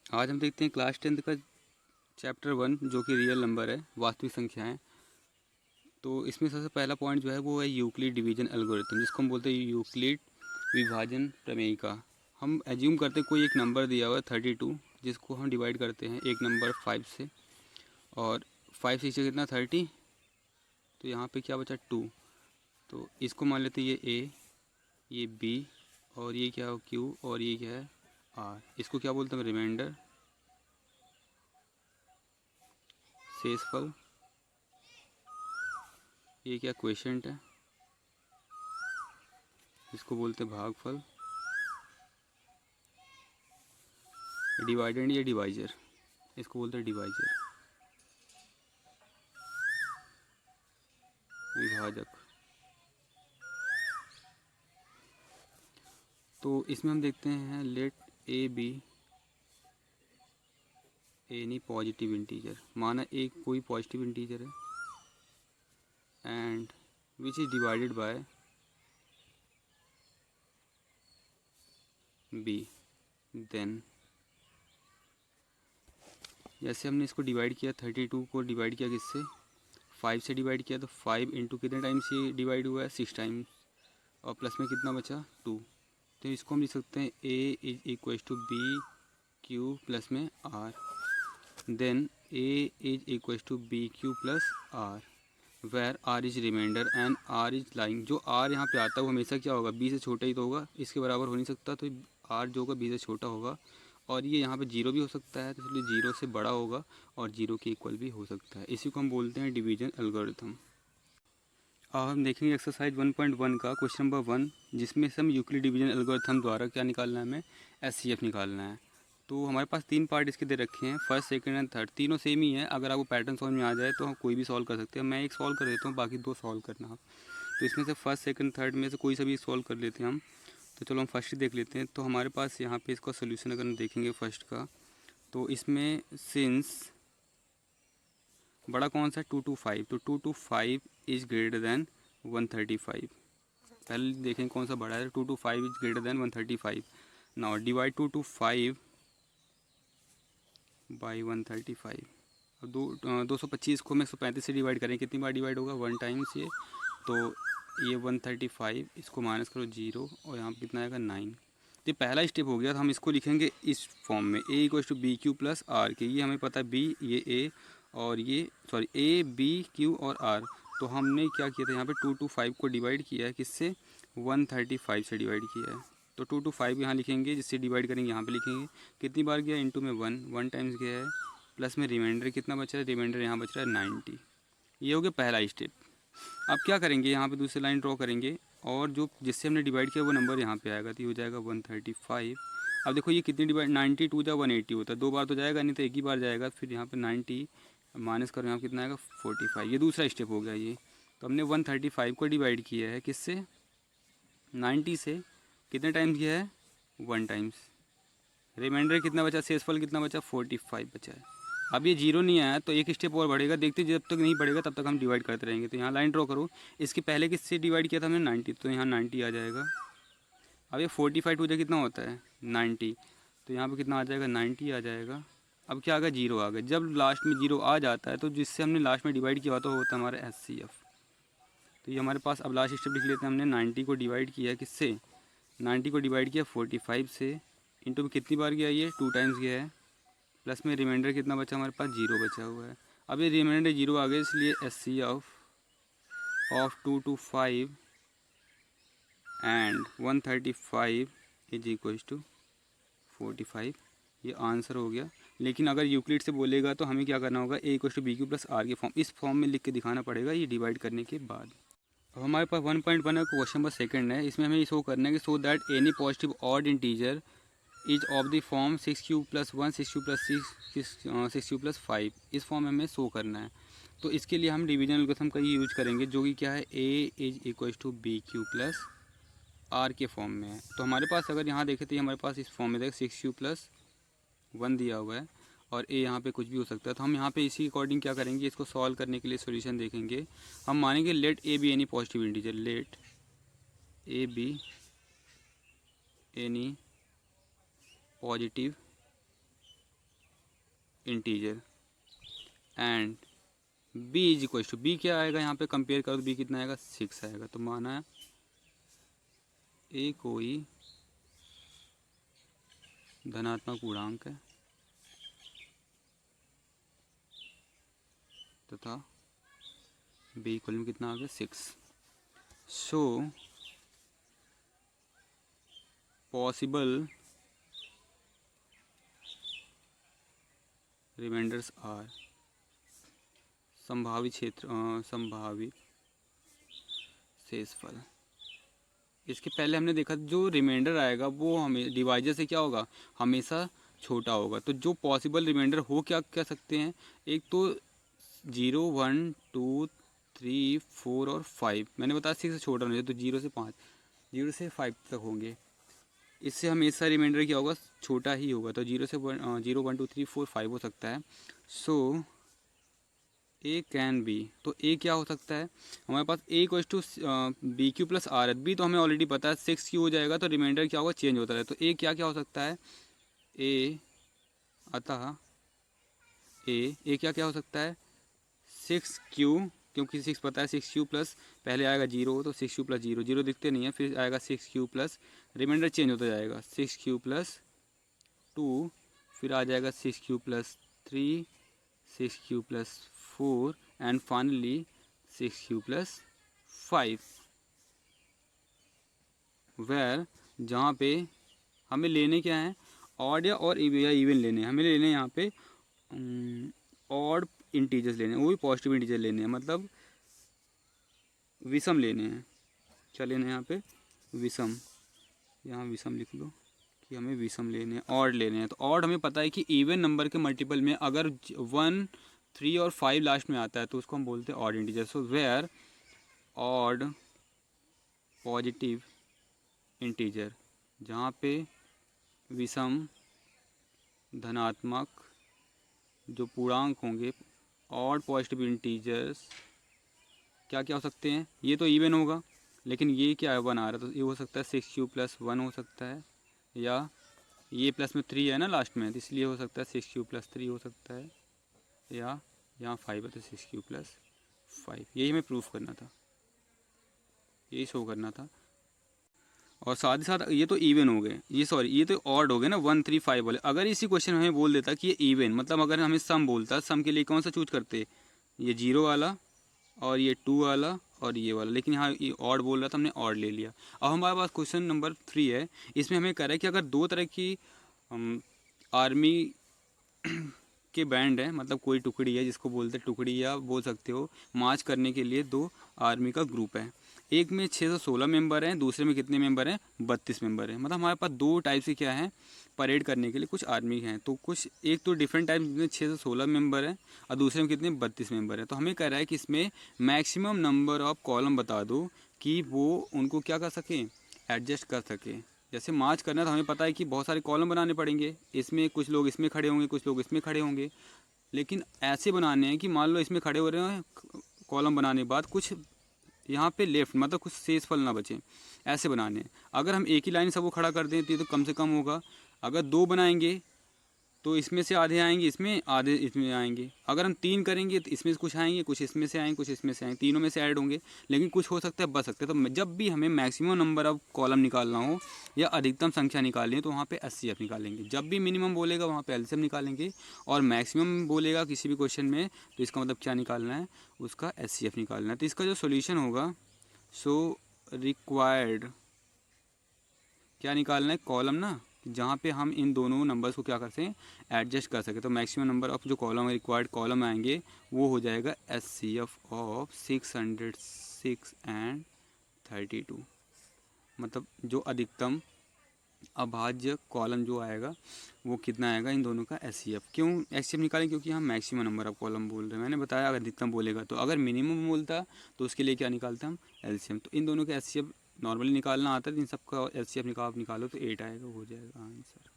आज हम देखते हैं क्लास 10th का चैप्टर 1 जो कि रियल नंबर है, वास्तविक संख्याएं। तो इसमें सबसे पहला पॉइंट जो है वो है यूक्लिड डिवीजन एल्गोरिथम, जिसको हम बोलते हैं यूक्लिड विभाजन प्रमेयिका। हम एज्यूम करते हैं कोई एक नंबर दिया हुआ है 32, जिसको हम डिवाइड करते हैं एक नंबर 5 से, और 5 से कितना 30, तो यहाँ पे क्या बचा 2। तो इसको मान लेते हैं ये ए, ये बी, और ये क्या हो क्यू, और ये क्या है आर। इसको क्या बोलते हैं रिमाइंडर, शेषफल, ये क्या क्वेश्चंट है, इसको बोलते हैं भागफल, डिवाइडेंड या डिवाइजर, इसको बोलते हैं डिवाइजर, विभाजक। तो इसमें हम देखते हैं let a b any positive integer, माना एक कोई पॉजिटिव इंटीजर है, and which is divided by b, then जैसे हमने इसको डिवाइड किया 32 को डिवाइड किया किससे 5 से डिवाइड किया, तो 5 इंटू कितने टाइम्स ये डिवाइड हुआ है 6 टाइम्स, और प्लस में कितना बचा 2। तो इसको हम लिख सकते हैं A is equal to B Q plus में R, then A is equal to B Q plus R, where R is remainder and R is lying. जो आर यहाँ पे आता है वो हमेशा क्या होगा, बी से छोटा ही तो होगा, इसके बराबर हो नहीं सकता, तो आर जो होगा बी से छोटा होगा। और ये यहाँ पे जीरो भी हो सकता है, तो इसलिए जीरो से बड़ा होगा, और जीरो के इक्वल भी हो सकता है। इसी को हम बोलते हैं डिवीजन एल्गोरिथम। अब हम देखेंगे एक्सरसाइज 1.1 का क्वेश्चन नंबर 1, जिसमें से हम यूक्लिड डिवीजन एल्गोरिथम द्वारा क्या निकालना है, हमें एचसीएफ निकालना है। तो हमारे पास 3 पार्ट इसके दे रखे हैं, फर्स्ट सेकंड एंड थर्ड, तीनों सेम ही है। अगर आपको पैटर्न समझ में आ जाए तो हम कोई भी सॉल्व कर सकते हैं। मैं एक सॉल्व कर देता हूँ, बाकी 2 सॉल्व करना आप। तो इसमें से फर्स्ट सेकंड थर्ड में से कोई सा भी सॉल्व कर लेते हैं हम। तो चलो हम फर्स्ट ही देख लेते हैं। तो हमारे पास यहाँ पे इसका सोल्यूशन अगर हम देखेंगे फर्स्ट का, तो इसमें सिंस बड़ा कौन सा है 2 to 5, तो 2 to 5 इज ग्रेटर देन 135। पहले देखें कौन सा बड़ा है, 2 to 5 is greater than 135। Now divide 2 to 5 by 135। अब 225 को हम 135 से डिवाइड करें, कितनी बार डिवाइड होगा 1 टाइम्स ये, तो ये 135, इसको माइनस करो 0, और यहाँ पर कितना आएगा 9। ये पहला स्टेप हो गया। तो हम इसको लिखेंगे इस फॉर्म में, A equal to B Q plus are के, ये हमें पता है बी, ये ए, और ये सॉरी ए बी क्यू और आर। तो हमने क्या किया था यहाँ पे 2 to 5 को डिवाइड किया है किससे 135 से डिवाइड किया है। तो 2 to 5 यहाँ लिखेंगे, जिससे डिवाइड करेंगे यहाँ पे लिखेंगे, कितनी बार गया इंटू में 1 टाइम्स गया है, प्लस में रिमाइंडर कितना बच रहा है, रिमाइंडर यहाँ बच रहा है 90। ये हो गया पहला स्टेप। अब क्या करेंगे, यहाँ पे दूसरी लाइन ड्रॉ करेंगे, और जो जिससे हमने डिवाइड किया वो नंबर यहाँ पे आएगा, तो ये हो जाएगा 135। अब देखो ये कितनी डिवाइड 92 या 180 होता है, 2 बार तो जाएगा नहीं, तो एक ही बार जाएगा। फिर यहाँ पे 90 माइनस करो, यहाँ कितना आएगा 45। ये दूसरा स्टेप हो गया ये। तो हमने 135 को डिवाइड किया है किससे 90 से, कितने टाइम्स किया है 1 टाइम्स, रिमाइंडर कितना बचा, शेषफल कितना बचा 45 बचा है। अब ये जीरो नहीं आया तो एक स्टेप और बढ़ेगा, देखते जब तक नहीं बढ़ेगा तब तक हम डिवाइड करते रहेंगे। तो यहाँ लाइन ड्रॉ करो, इसके पहले किससे डिवाइड किया था हमने 90, तो यहाँ 90 आ जाएगा। अब ये 45 टू कितना होता है 90, तो यहाँ पे कितना आ जाएगा 90 आ जाएगा। अब क्या आ गया जीरो आ गया। जब लास्ट में जीरो आ जाता है तो जिससे हमने लास्ट में डिवाइड किया होता है होता है हमारा एचसीएफ। तो ये हमारे पास अब लास्ट स्टेप लिख लेते हैं, हमने 90 को डिवाइड किया किससे 90 को डिवाइड किया 45 से, इंटू में कितनी बार गया ये 2 टाइम्स गया है, प्लस में रिमाइंडर कितना बचा हमारे पास जीरो बचा हुआ है। अब ये रिमाइंडर जीरो आ गया, इसलिए S C of 2 to 5 and 135 is equal to 45। ये आंसर हो गया। लेकिन अगर यूक्लिड से बोलेगा तो हमें क्या करना होगा, A equal to B Q plus are के फॉर्म, इस फॉर्म में लिख के दिखाना पड़ेगा ये डिवाइड करने के बाद। अब हमारे पास 1.1 का क्वेश्चन नंबर सेकंड है। इसमें हमें शो करना है कि so that any positive odd integer is of the form 6q plus 1 6q plus 6 6q plus 5, इस फॉर्म में हमें शो करना है। तो इसके लिए हम डिवीजन एल्गोरिथम का ही यूज करेंगे, जो कि क्या है a is equal to B Q plus are के फॉर्म में है। तो हमारे पास अगर यहाँ देखें तो हमारे पास इस फॉर्म में देखें 6q प्लस 1 दिया हुआ है, और a यहाँ पे कुछ भी हो सकता है। तो हम यहाँ पे इसी अकॉर्डिंग क्या करेंगे, इसको सॉल्व करने के लिए सोल्यूशन देखेंगे। हम मानेंगे let a b any positive integer, let a b any positive integer and b is equal to, b क्या आएगा यहाँ पे कंपेयर करो तो बी कितना आएगा 6 आएगा। तो माना ए कोई धनात्मक पूर्णांक है तथा बी इक्वल में कितना आ गया 6। सो पॉसिबल रिमाइंडर्स आर, संभावित क्षेत्र संभावित शेषफल। इसके पहले हमने देखा जो रिमाइंडर आएगा वो हमें डिवाइजर से क्या होगा, हमेशा छोटा होगा। तो जो पॉसिबल रिमाइंडर हो क्या कह सकते हैं, एक तो 0, 1, 2, 3, 4 और 5। मैंने बताया 6 से छोटा नहीं, तो 0 से 5, 0 से 5 तक होंगे। इससे हमेशा रिमाइंडर क्या होगा, छोटा ही होगा। तो 0 से 0, 1, 2, 3, 4, 5 हो सकता है। सो ए कैन बी, तो ए क्या हो सकता है हमारे पास, A equals to B Q plus R H. बी तो हमें ऑलरेडी पता है 6 क्यू हो जाएगा, तो रिमाइंडर क्या होगा, चेंज होता है। तो ए क्या क्या हो सकता है, ए अतः ए क्या क्या हो सकता है 6 क्यू, क्योंकि 6 पता है 6 क्यू प्लस पहले आएगा 0, तो 6 क्यू प्लस 0, 0 दिखते नहीं है, फिर आएगा 6 क्यू प्लस, रिमाइंडर चेंज होता जाएगा 6 क्यू प्लस 2, फिर आ जाएगा 6 q plus 3, 6 q plus 4 and finally 6 q plus 5, where जहाँ पे हमें लेने क्या है, ऑड या और इवन लेने हैं। हमें लेने यहाँ पे ऑड इंटीजर्स लेने हैं, वो भी पॉजिटिव इंटीजर लेने हैं, मतलब विषम लेने हैं। क्या लेने हैं यहाँ पे, विषम, यहाँ विषम लिख लो कि हमें विषम लेने हैं, ऑड लेने हैं। तो ऑड हमें पता है कि इवन नंबर के मल्टीपल में अगर 1, 3 और 5 लास्ट में आता है तो उसको हम बोलते हैं odd integer. So where odd positive integer, जहाँ पे विषम धनात्मक जो पूर्णांक होंगे, ऑड पॉजिटिव इंटीजर्स क्या क्या हो सकते हैं, ये तो इवन होगा, लेकिन ये क्या है 1 आ रहा है, तो ये हो सकता है 6 क्यू प्लस 1 हो सकता है, या ये प्लस में 3 है ना लास्ट में, तो इसलिए हो सकता है 6 क्यू प्लस 3 हो सकता है, या यहाँ 5 है तो 6 क्यू प्लस 5। यही हमें प्रूफ करना था, यही शो करना था। और साथ ही साथ ये तो इवन हो गए, ये सॉरी ये तो ऑड हो गए ना 1, 3, 5 वाले। अगर इसी क्वेश्चन में हमें बोल देता कि ये इवन, मतलब अगर हमें सम बोलता, सम के लिए कौन सा चूज करते, ये 0 वाला और ये 2 वाला और ये वाला, लेकिन यहाँ ये ऑड बोल रहा था, हमने ऑड ले लिया। अब हमारे पास क्वेश्चन नंबर 3 है, इसमें हमें कह रहा है कि अगर दो तरह की आर्मी के बैंड है, मतलब कोई टुकड़ी है जिसको बोलते हैं टुकड़ी या बोल सकते हो मार्च करने के लिए, दो आर्मी का ग्रुप है, एक में 616 मेंबर हैं, दूसरे में कितने मेंबर हैं 32 मेंबर हैं। मतलब हमारे पास दो टाइप से क्या है परेड करने के लिए कुछ आर्मी हैं। तो कुछ एक तो डिफरेंट टाइप में 616 मेंबर हैं और दूसरे में कितने 32 मेंबर हैं। तो हमें कह रहा है कि इसमें मैक्सिमम नंबर ऑफ कॉलम बता दो कि वो उनको क्या कर सकें, एडजस्ट कर सकें। जैसे मार्च करना है तो हमें पता है कि बहुत सारे कॉलम बनाने पड़ेंगे, इसमें कुछ लोग इसमें खड़े होंगे, कुछ लोग इसमें खड़े होंगे, लेकिन ऐसे बनाने हैं कि मान लो इसमें खड़े हो रहे हैं कॉलम बनाने के बाद कुछ यहाँ पे लेफ्ट, मतलब कुछ शेषफल ना बचे, ऐसे बनाने हैं। अगर हम एक ही लाइन सबको खड़ा कर दें तो ये तो कम से कम होगा। अगर दो बनाएंगे तो इसमें से आधे आएंगे, इसमें आधे इसमें आएंगे। अगर हम 3 करेंगे तो इसमें से कुछ आएंगे, कुछ इसमें से आएंगे, कुछ इसमें से आएंगे, तीनों में से ऐड होंगे, लेकिन कुछ हो सकता है बच सकते हैं। तो जब भी हमें मैक्सिमम नंबर ऑफ कॉलम निकालना हो या अधिकतम संख्या निकालनी है तो वहाँ पे एचसीएफ निकालेंगे। जब भी मिनिमम बोलेगा वहाँ पे एलसीएम निकालेंगे, और मैक्सिमम बोलेगा किसी भी क्वेश्चन में तो इसका मतलब क्या निकालना है, उसका एचसीएफ निकालना है। तो इसका जो सोल्यूशन होगा, सो रिक्वायर्ड क्या निकालना है, कॉलम ना, जहाँ पे हम इन दोनों नंबर्स को क्या कर सकें, एडजस्ट कर सकें। तो मैक्सिमम नंबर ऑफ जो कॉलम रिक्वायर्ड कॉलम आएंगे वो हो जाएगा एचसीएफ ऑफ 606 एंड 32। मतलब जो अधिकतम अभाज्य कॉलम जो आएगा वो कितना आएगा इन दोनों का एचसीएफ। क्यों एचसीएफ निकालें, क्योंकि हम मैक्सिमम नंबर ऑफ कॉलम बोल रहे हैं। मैंने बताया अगर अधिकतम बोलेगा तो, अगर मिनिमम बोलता तो उसके लिए क्या निकालते हम, एलसीएम। तो इन दोनों का एचसीएफ नॉर्मली निकालना आता है, इन सबका एलसीएफ निकालो तो 8 आएगा, हो जाएगा आंसर।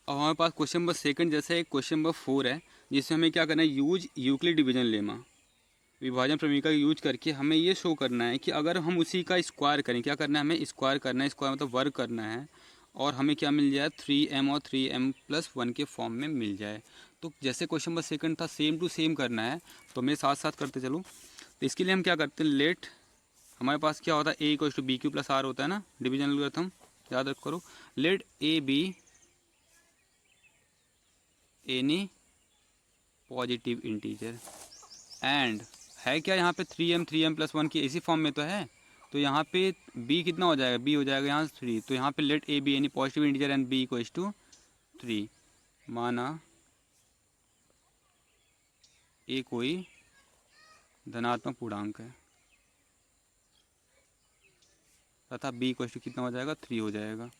अब हमारे पास क्वेश्चन नंबर सेकंड जैसे क्वेश्चन नंबर 4 है, जिसमें हमें क्या करना है, यूज यूक्लिड डिवीजन लेमा, विभाजन प्रमेय का यूज करके हमें ये शो करना है कि अगर हम उसी का स्क्वायर करें, क्या करना है हमें, स्क्वायर करना है, स्क्वायर मतलब वर्ग करना है, और हमें क्या मिल जाए 3m और 3m+1 के फॉर्म में मिल जाए। तो जैसे क्वेश्चन नंबर सेकंड था सेम टू सेम करना है, तो मेरे साथ साथ करते चलो। तो इसके लिए हम क्या करते हैं, लेट हमारे पास क्या होता है a equal to B Q plus r होता है ना, डिविजन एल्गोरिथम याद रख करो। Let a b any positive integer and है क्या यहाँ पे 3m+1 की इसी फॉर्म में तो है, तो यहाँ पे b कितना हो जाएगा, b हो जाएगा यहाँ 3। तो यहाँ पे let a b any positive integer and b equal to 3। माना a कोई धनात्मक पूर्णांक है तथा b इक्वल टू कितना हो जाएगा 3 हो जाएगा।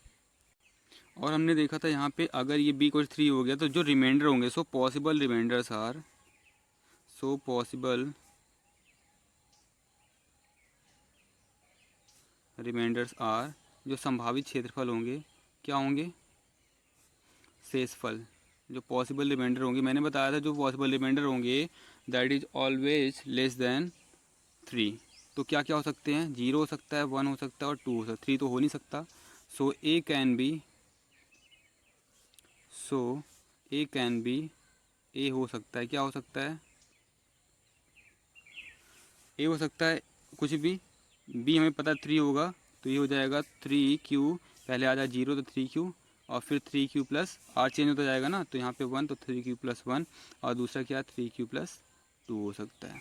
और हमने देखा था यहाँ पे अगर ये b इक्वल 3 हो गया तो जो रिमाइंडर होंगे सो पॉसिबल रिमाइंडर्स आर जो संभावित क्षेत्रफल होंगे क्या होंगे, शेषफल। जो पॉसिबल रिमाइंडर होंगे मैंने बताया था, जो पॉसिबल रिमाइंडर होंगे that is always less than 3। तो क्या क्या हो सकते हैं, 0 हो सकता है, 1 हो सकता है और 2 हो सकता है, 3 तो हो नहीं सकता। सो ए कैन बी ए हो सकता है, क्या हो सकता है, ए हो सकता है कुछ भी। बी हमें पता है 3 होगा, तो ये हो जाएगा 3q, पहले आ जाए 0 तो 3q और फिर 3q प्लस आर चेंज होता जाएगा ना, तो यहाँ पे 1 तो 3q+1 और दूसरा क्या 3q+2 हो सकता है।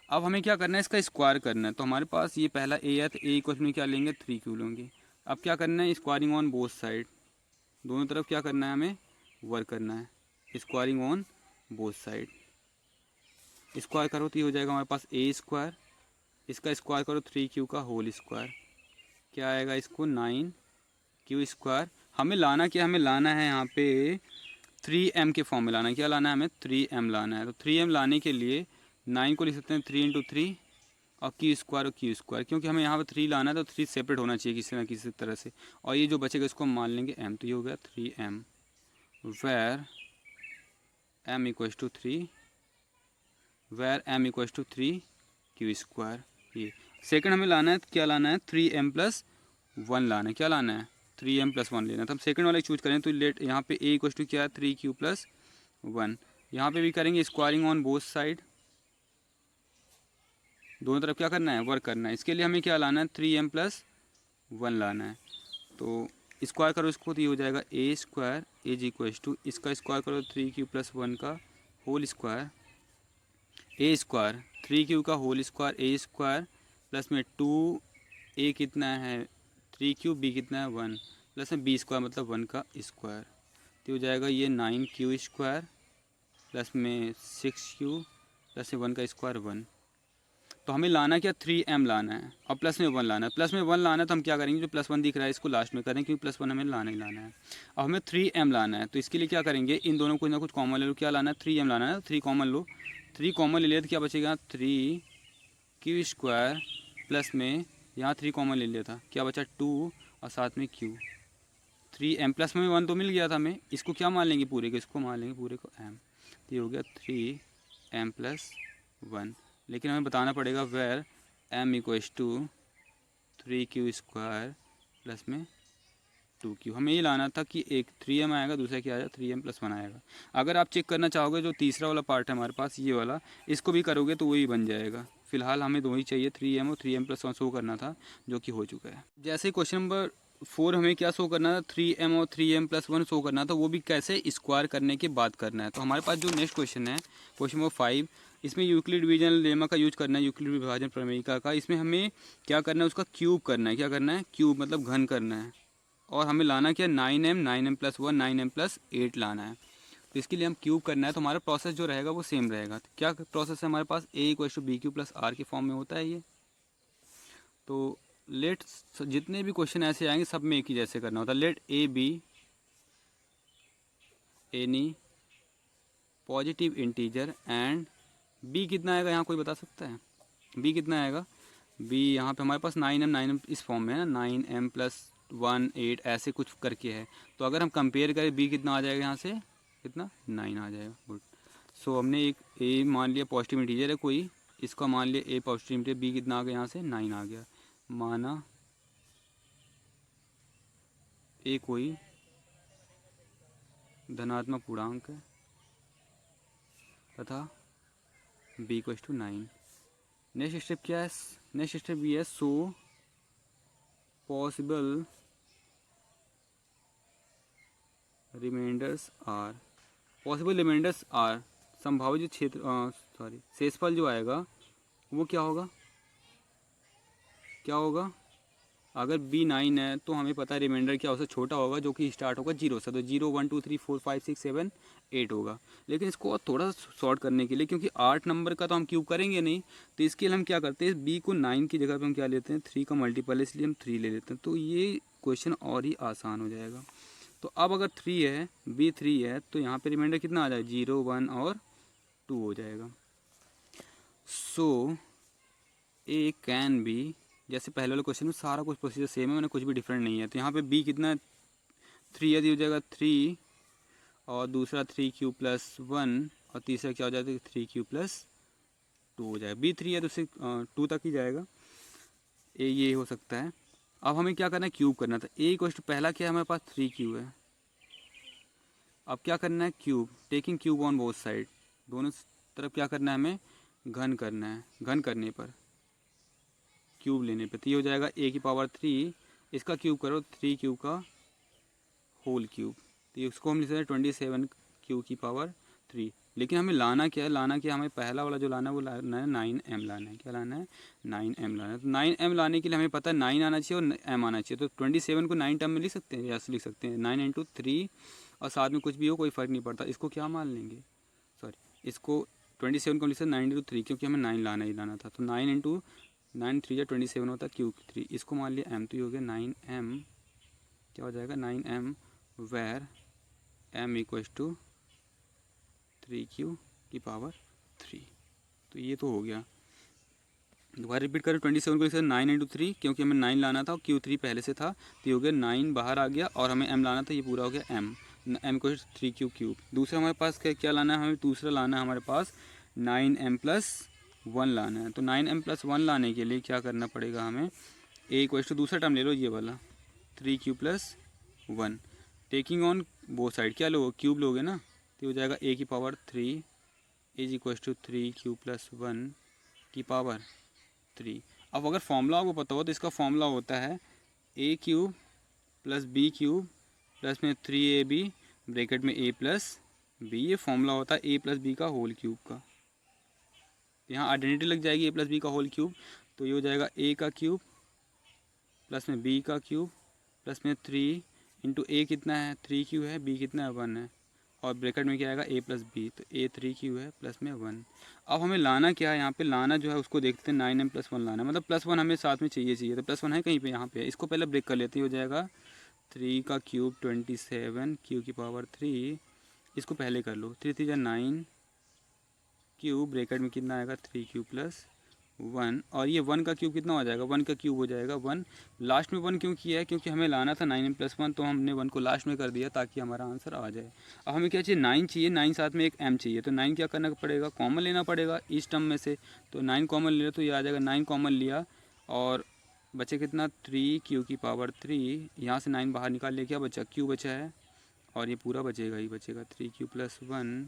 अब हमें क्या करना है, इसका स्क्वायर करना है। तो हमारे पास ये पहला ए है, तो ए इक्वल में क्या लेंगे 3q लेंगे। अब क्या करना है, स्क्वायरिंग ऑन बोथ साइड, दोनों तरफ क्या करना है हमें वर्क करना है, squaring on both side. Square करो तो ये हो जाएगा हमारे पास ए स्क्वायर, इसका स्क्वायर करो 3q का होल स्क्वायर, क्या आएगा इसको 9q स्क्वायर। हमें लाना क्या, हमें लाना है यहाँ पे 3m के फॉर्म में लाना है, क्या लाना है हमें 3m लाना है। तो 3m लाने के लिए 9 को लिख सकते हैं 3 × 3 और q स्क्वायर, क्योंकि हमें यहाँ पे 3 लाना है तो 3 सेपरेट होना चाहिए किसी ना किसी तरह से, और ये जो बचेगा इसको हम मान लेंगे m। तो ये हो गया 3m where m equals to 3 3q square. ये सेकंड हमें लाना है, क्या लाना है 3m+1 लाना है, क्या लाना है 3m+1 लेना है। तो हम सेकंड वाला चूज करें तो लेट यहाँ पे a इक्वल्स टू क्या है 3q+1। यहाँ पे भी करेंगे स्क्वायरिंग ऑन बोथ साइड, दोनों तरफ क्या करना है वर्क करना है। इसके लिए हमें क्या लाना है 3m+1 लाना है। तो स्क्वायर करो इसको तो ये हो जाएगा a square is equals to, इसका स्क्वायर करो 3q+1 का whole square, a square 3q का whole square a square plus में 2a कितना है 3q, b कितना है 1 प्लस में b स्क्वायर मतलब 1 का स्क्वायर। तो हो जाएगा ये 9q स्क्वायर प्लस में 6q प्लस में 1 का स्क्वायर 1। तो हमें लाना क्या 3m लाना है और प्लस में 1 लाना है, प्लस में 1 लाना है तो हम क्या करेंगे जो +1 दिख रहा है इसको लास्ट में करें, क्योंकि +1 हमें लाना ही लाना है। अब हमें 3m लाना है, तो इसके लिए क्या करेंगे इन दोनों को ना कुछ कॉमन ले लो, क्या लाना है 3m लाना है, 3 कॉमन लो, 3 कॉमन ले लिया तो क्या बचेगा 3q स्क्वायर प्लस में यहाँ 3 कॉमन ले लिया था, क्या बचा 2 और साथ में q। 3m प्लस में 1 तो मिल गया था हमें, इसको क्या मान लेंगे पूरे को, इसको मान लेंगे पूरे को m। तो ये हो गया 3m+1, लेकिन हमें बताना पड़ेगा where m equals to 3q square plus में 2q। हमें ये लाना था कि एक 3m आएगा, दूसरा क्या आएगा 3m+1 आएगा। अगर आप चेक करना चाहोगे जो तीसरा वाला पार्ट है हमारे पास ये वाला, इसको भी करोगे तो वही बन जाएगा। फिलहाल हमें दो ही चाहिए 3m और 3m+1 शो करना था, जो कि हो चुका है। जैसे ही क्वेश्चन नंबर 4 हमें क्या शो करना था 3m और 3m+1 शो करना था, वो भी कैसे स्क्वायर करने के बाद करना है। तो हमारे पास जो नेक्स्ट क्वेश्चन है क्वेश्चन नंबर 5, इसमें यूक्लिड डिवीजन लेमा का यूज करना है, यूक्लिड विभाजन प्रमेयिका का। इसमें हमें क्या करना है उसका क्यूब करना है, क्या करना है क्यूब मतलब घन करना है, और हमें लाना क्या 9m 9m+1 9m+8 लाना है। तो इसके लिए हम क्यूब करना है, तो हमारा प्रोसेस जो रहेगा वो सेम रहेगा। तो क्या प्रोसेस है हमारे पास a इक्वल्स टू bq+r के फॉर्म में होता है ये। तो लेट जितने भी क्वेश्चन ऐसे आएंगे सब में एक ही जैसे करना होता है। Let a b any positive integer and b कितना आएगा, यहाँ कोई बता सकता है b कितना आएगा। b यहाँ पे हमारे पास 9m इस फॉर्म में है ना, 9m+1 8 ऐसे कुछ करके है। तो अगर हम कंपेयर करें b कितना आ जाएगा यहाँ से, कितना 9 आ जाएगा। गुड। सो हमने एक a मान लिया पॉजिटिव इंटीजर है कोई, इसका मान लिया a पॉजिटिव इंटीजर, b कितना आ गया यहाँ से 9 आ गया। माना ए कोई धनात्मक पूर्णांक है तथा b equals to 9। Next step क्या है? नेक्स्ट स्टेप ये है so possible remainders are. Possible remainders are, संभावित जो क्षेत्र शेषफल जो आएगा वो क्या होगा? क्या होगा? अगर बी 9 है तो हमें पता है रिमाइंडर क्या उससे छोटा होगा जो कि स्टार्ट होगा 0 से, तो 0 1 2 3 4 5 6 7 8 होगा। लेकिन इसको थोड़ा शॉर्ट करने के लिए, क्योंकि 8 नंबर का तो हम क्यूब करेंगे नहीं, तो इसके लिए हम क्या करते हैं, बी को 9 की जगह पे हम क्या लेते हैं, 3 का मल्टीपल है, इसलिए हम 3 ले लेते हैं। तो ये क्वेश्चन और ही आसान हो जाएगा। तो अब अगर 3 है, बी 3 है, तो यहाँ पे रिमाइंडर कितना आ जाए, 0 1 और 2 हो जाएगा। सो ए कैन बी, जैसे पहले वाले क्वेश्चन में सारा कुछ प्रोसीजर सेम है, मैंने कुछ भी डिफरेंट नहीं है। तो यहाँ पे बी कितना है, 3 यदि हो जाएगा 3, और दूसरा 3 क्यू प्लस 1, और तीसरा क्या हो जाएगा 3 क्यू प्लस 2 हो जाएगा। बी 3 है तो उससे 2 तक ही जाएगा। ये हो सकता है। अब हमें क्या करना है, क्यूब करना था। ए क्वेश्चन पहला क्या है, हमारे पास 3 क्यू है। अब क्या करना है, cube, taking cube on both side, दोनों तरफ क्या करना है, हमें घन करना है। घन करने पर, क्यूब लेने पे, तो ये हो जाएगा ए की पावर 3, इसका क्यूब करो 3 क्यूब का होल क्यूब, तो इसको हम लिख सकते हैं 27 क्यूब की पावर 3। लेकिन हमें लाना क्या है, हमें पहला वाला जो लाना है वो लाना है 9m लाना है। क्या लाना है, 9m लाना है। तो 9m लाने के लिए हमें पता है 9 आना चाहिए और m आना चाहिए। तो 27 को 9 टर्म में लिख सकते हैं, या लिख सकते हैं 9 × 3, और साथ में कुछ भी हो कोई फ़र्क नहीं पड़ता। इसको क्या मान लेंगे, इसको 27 को लिख सकते 9 × 3, क्योंकि हमें 9 लाना ही लाना था। तो 9 × 9 3 या 27 होता है, क्यूब 3, इसको मान लिया m, तो ये हो गया 9m। क्या हो जाएगा, 9m where m equals to 3 q की पावर 3। तो ये तो हो गया। दोबारा रिपीट करें, 27 को लिखा 9 × 3, क्योंकि हमें 9 लाना था और Q3 पहले से था, तो ये हो गया 9 बाहर आ गया, और हमें m लाना था, ये पूरा हो गया m को 3 क्यू क्यूब। दूसरा हमारे पास क्या लाना है, हमें दूसरा लाना है हमारे पास 9m+1 लाना है। तो 9m+1 लाने के लिए क्या करना पड़ेगा हमें, ए इक्वल टू दूसरा टर्म ले लो, ये वाला 3 q plus 1, taking on both side, क्या लोगे, क्यूब लोगे ना, तो हो जाएगा ए की power 3 is equal to 3 q plus 1 की पावर 3। अब अगर फॉर्मूला आपको पता हो तो इसका फॉर्मूला होता है A cube plus B cube plus में 3ab ब्रैकेट में a प्लस बी। ये फॉर्मूला होता है a प्लस बी का होल क्यूब का। यहाँ आइडेंटिटी लग जाएगी a प्लस बी का होल क्यूब, तो ये हो जाएगा a का क्यूब प्लस में b का क्यूब प्लस में 3 इंटू a कितना है 3 क्यू है, b कितना है 1 है, और ब्रैकेट में क्या आएगा a प्लस बी, तो a 3 क्यू है प्लस में 1। अब हमें लाना क्या है, यहाँ पे लाना जो है उसको देखते हैं 9m+1 लाना है, मतलब +1 हमें साथ में चाहिए। तो +1 है कहीं पे, यहाँ पे, इसको पहले ब्रेक कर लेते हैं। हो जाएगा 3 का क्यूब 27 क्यू की पावर 3, इसको पहले कर लो, 3 3 9 क्यूब ब्रैकेट में कितना आएगा 3 क्यू प्लस 1, और ये 1 का क्यूब कितना हो जाएगा, 1 का क्यूब हो जाएगा 1। लास्ट में 1 क्यों किया है, क्योंकि हमें लाना था 9m+1, तो हमने 1 को लास्ट में कर दिया ताकि हमारा आंसर आ जाए। अब हमें क्या चाहिए, 9 चाहिए, 9 साथ में एक m चाहिए, तो 9 क्या करना पड़ेगा, कॉमन लेना पड़ेगा इस टर्म में से। तो 9 कॉमन ले लो तो ये आ जाएगा, 9 कॉमन लिया और बचे कितना 3 क्यू की पावर 3, यहाँ से 9 बाहर निकाल लिया, क्या बचा, क्यू बचा है, और ये पूरा बचेगा ही बचेगा 3 क्यू प्लस 1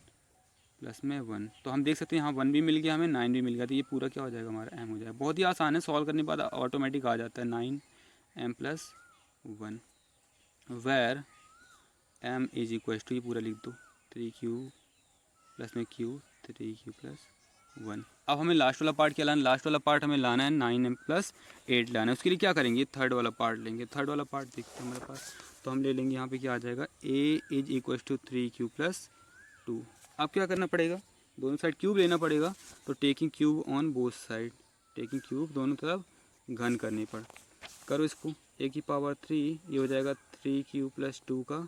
प्लस में 1। तो हम देख सकते हैं यहाँ 1 भी मिल गया, हमें 9 भी मिल गया, तो ये पूरा क्या हो जाएगा, हमारा m हो जाएगा। बहुत ही आसान है, सॉल्व करने के बाद ऑटोमेटिक आ जाता है 9m+1 where m is equal to, ये पूरा लिख दो 3 क्यू प्लस में क्यू 3 क्यू प्लस 1। अब हमें लास्ट वाला पार्ट क्या लाना है, लास्ट वाला पार्ट हमें लाना है 9m+8 लाना है। उसके लिए क्या करेंगे, थर्ड वाला पार्ट लेंगे। थर्ड वाला पार्ट देखते हैं हमारे पास, तो हम ले लेंगे यहाँ पे क्या आ जाएगा, a is equal to 3 q plus 2। अब क्या करना पड़ेगा, दोनों साइड क्यूब लेना पड़ेगा, तो taking cube on both side, taking cube दोनों तरफ घन करने पर, करो इसको a की पावर 3, ये हो जाएगा 3 क्यू प्लस 2 का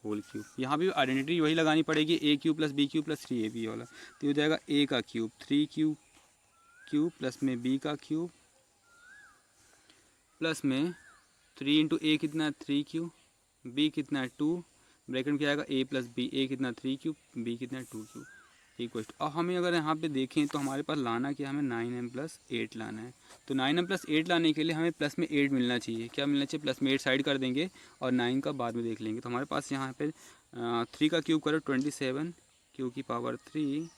होल क्यूब। यहाँ भी आइडेंटिटी वही लगानी पड़ेगी, a cube plus B cube plus 3ab वाला, तो हो जाएगा a का क्यूब 3 क्यू क्यूब प्लस में b का क्यूब प्लस में 3 इंटू a कितना है 3 क्यू, b कितना है 2, ब्रैकेट में क्या आएगा a प्लस बी, a कितना 3 क्यूब, b कितना 2 क्यूब। इक्वल टू, अब हमें अगर यहाँ पे देखें तो हमारे पास लाना क्या, हमें 9m+8 लाना है। तो 9m+8 लाने के लिए हमें प्लस में 8 मिलना चाहिए। क्या मिलना चाहिए, प्लस में 8 साइड कर देंगे और 9 का बाद में देख लेंगे। तो हमारे पास यहाँ पे 3 का क्यूब करो 27, क्यू की पावर 3,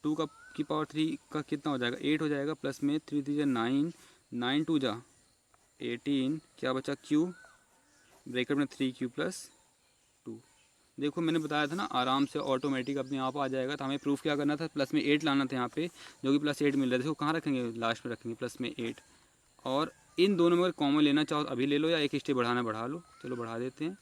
2 का की पावर 3 का कितना हो जाएगा 8 हो जाएगा, प्लस में 3 3 9, 9 2 जा 18, क्या बचा क्यू ब्रैकेट में 3q + 2। देखो मैंने बताया था ना आराम से ऑटोमेटिक अपने आप आ जाएगा। तो हमें प्रूफ क्या करना था, प्लस में 8 लाना था यहाँ पे, जो कि +8 मिल रहा है। देखो कहाँ रखेंगे, लास्ट में रखेंगे प्लस में 8। और इन दोनों में अगर कॉमन लेना चाहो तो अभी ले लो, या एक स्टेप बढ़ाना बढ़ा लो। चलो बढ़ा देते हैं।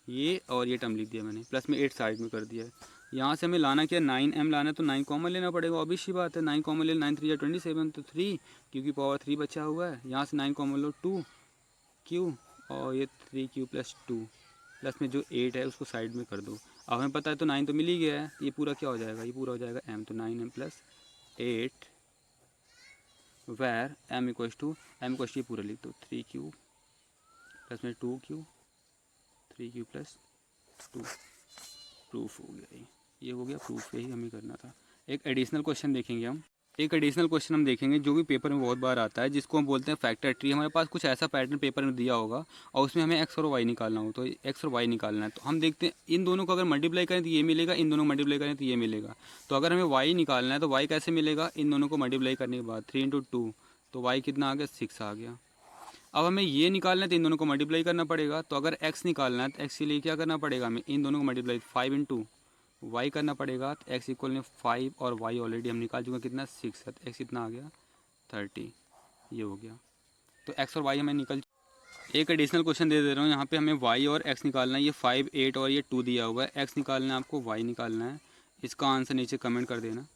ये और ये टर्म लिख दिया मैंने, प्लस में 8 साइड में कर दिया है। यहाँ से हमें लाना क्या, 9m लाना है, तो 9 कॉमन लेना पड़ेगा। ऑब्वियस सी बात है, 9 कॉमन ले, 9 3 27, तो 3 क्योंकि पावर 3 बचा हुआ है। यहाँ से 9 कॉमन लो 2q, और ये 3q + 2, प्लस में जो 8 है उसको साइड में कर दो। अब हमें पता है तो 9 तो मिल ही गया है। ये पूरा क्या हो जाएगा, ये पूरा हो जाएगा m, तो 9m+8 where m equals to ये पूरा लिख दो 3q प्लस में 2q, 3q + 2। प्रूफ हो गया ये हो गया प्रूफ, यही हमें करना था। एक एडिशनल क्वेश्चन देखेंगे हम, जो कि पेपर में बहुत बार आता है, जिसको हम बोलते हैं फैक्टर ट्री। हमारे पास कुछ ऐसा पैटर्न पेपर में दिया होगा और उसमें हमें x और y निकालना हो, तो x और y निकालना है। तो हम देखते हैं इन दोनों को अगर मल्टीप्लाई करें तो ये मिलेगा, इन दोनों को मल्टीप्लाई करें तो ये मिलेगा। तो अगर हमें y निकालना है तो y कैसे मिलेगा, इन दोनों को मल्टीप्लाई करने के बाद 3 × 2, तो y कितना आ गया 6 आ गया। अब हमें ये निकालना है तो इन दोनों को मल्टीप्लाई करना पड़ेगा। तो अगर x निकालना है तो x के लिए क्या करना पड़ेगा, हमें इन दोनों को मल्टीप्लाई 5 × y करना पड़ेगा। तो x इक्वल में 5 और y ऑलरेडी हम निकाल चुके, कितना 6 है, तो x कितना आ गया 30, ये हो गया। तो x और y हमें निकल। एक एडिशनल क्वेश्चन दे रहा हूँ यहाँ पे, हमें y और x निकालना है। ये 5 8 और ये 2 दिया हुआ है, x निकालना है आपको, y निकालना है। इसका आंसर नीचे कमेंट कर देना।